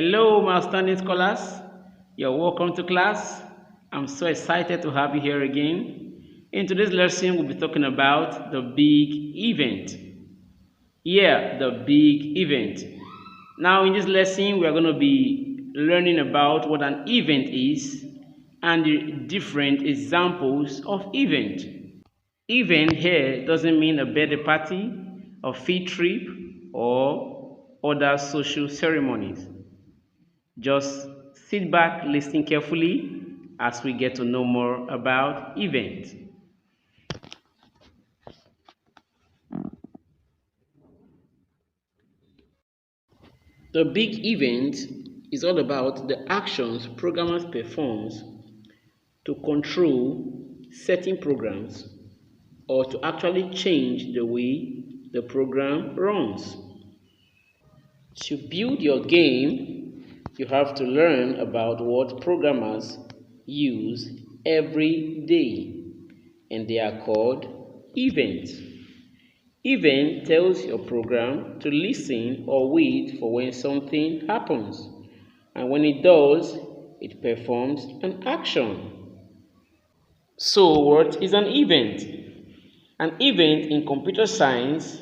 Hello, my outstanding scholars. You're welcome to class. I'm so excited to have you here again. In today's lesson, we'll be talking about the big event. Yeah, the big event. Now, in this lesson, we are going to be learning about what an event is and the different examples of event. Event here doesn't mean a birthday party, a field trip, or other social ceremonies. Just sit back, listen carefully as we get to know more about event. The big event is all about the actions programmers perform to control certain programs or to actually change the way the program runs. To build your game, you have to learn about what programmers use every day, and they are called events. Event tells your program to listen or wait for when something happens, and when it does, it performs an action. So, what is an event? An event in computer science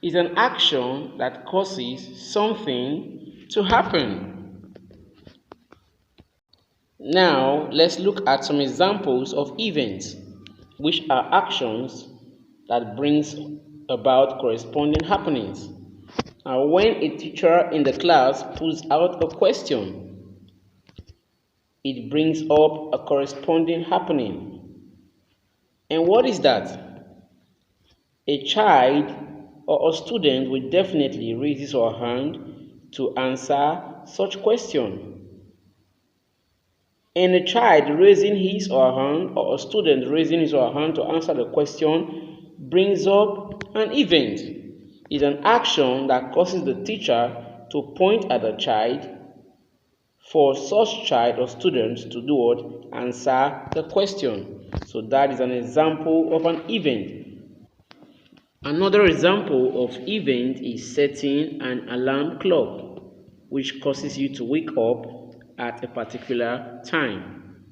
is an action that causes something to happen. Now, let's look at some examples of events, which are actions that brings about corresponding happenings. When a teacher in the class puts out a question, it brings up a corresponding happening. And what is that? A child or a student will definitely raise his or her hand to answer such question. And a child raising his or her hand or a student raising his or her hand to answer the question brings up an event. It's an action that causes the teacher to point at the child for such child or student to do what? Answer the question. So that is an example of an event. Another example of event is setting an alarm clock, which causes you to wake up at a particular time.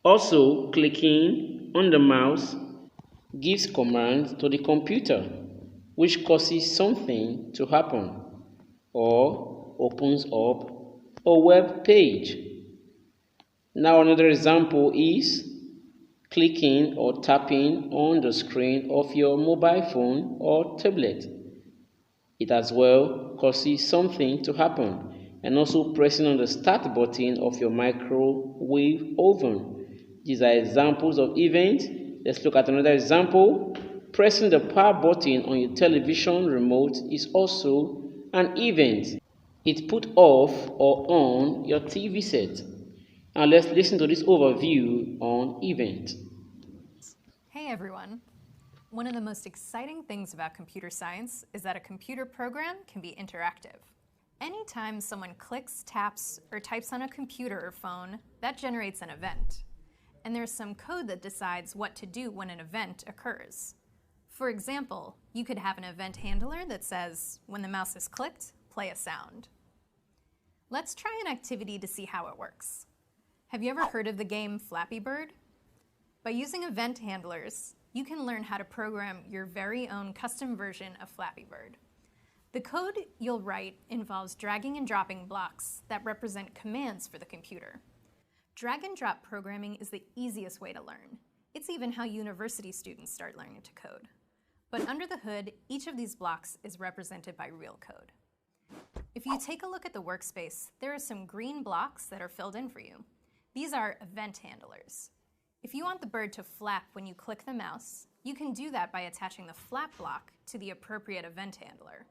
Also, clicking on the mouse gives commands to the computer, which causes something to happen or opens up a web page. Now, another example is clicking or tapping on the screen of your mobile phone or tablet. It as well causes something to happen, and also pressing on the start button of your microwave oven. These are examples of events. Let's look at another example. Pressing the power button on your television remote is also an event. It put off or on your TV set. Now let's listen to this overview on event. Hey everyone. One of the most exciting things about computer science is that a computer program can be interactive. Anytime someone clicks, taps, or types on a computer or phone, that generates an event. And there's some code that decides what to do when an event occurs. For example, you could have an event handler that says, when the mouse is clicked, play a sound. Let's try an activity to see how it works. Have you ever heard of the game Flappy Bird? By using event handlers, you can learn how to program your very own custom version of Flappy Bird. The code you'll write involves dragging and dropping blocks that represent commands for the computer. Drag and drop programming is the easiest way to learn. It's even how university students start learning to code. But under the hood, each of these blocks is represented by real code. If you take a look at the workspace, there are some green blocks that are filled in for you. These are event handlers. If you want the bird to flap when you click the mouse, you can do that by attaching the flap block to the appropriate event handler.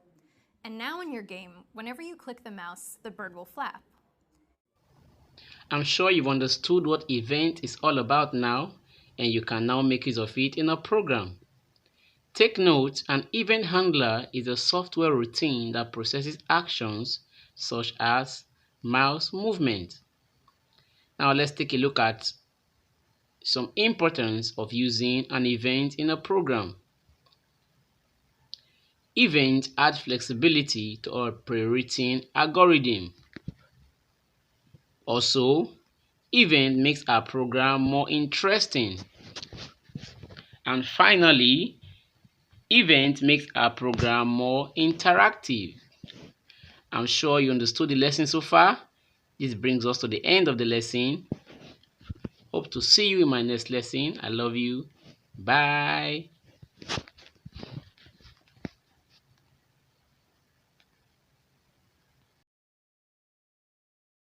And now in your game, whenever you click the mouse, the bird will flap. I'm sure you've understood what event is all about now, and you can now make use of it in a program. Take note, an event handler is a software routine that processes actions such as mouse movement. Now let's take a look at some importance of using an event in a program. Event add flexibility to our pre-written algorithm. Also, event makes our program more interesting. And finally, event makes our program more interactive. I'm sure you understood the lesson so far. This brings us to the end of the lesson. Hope to see you in my next lesson. I love you. Bye.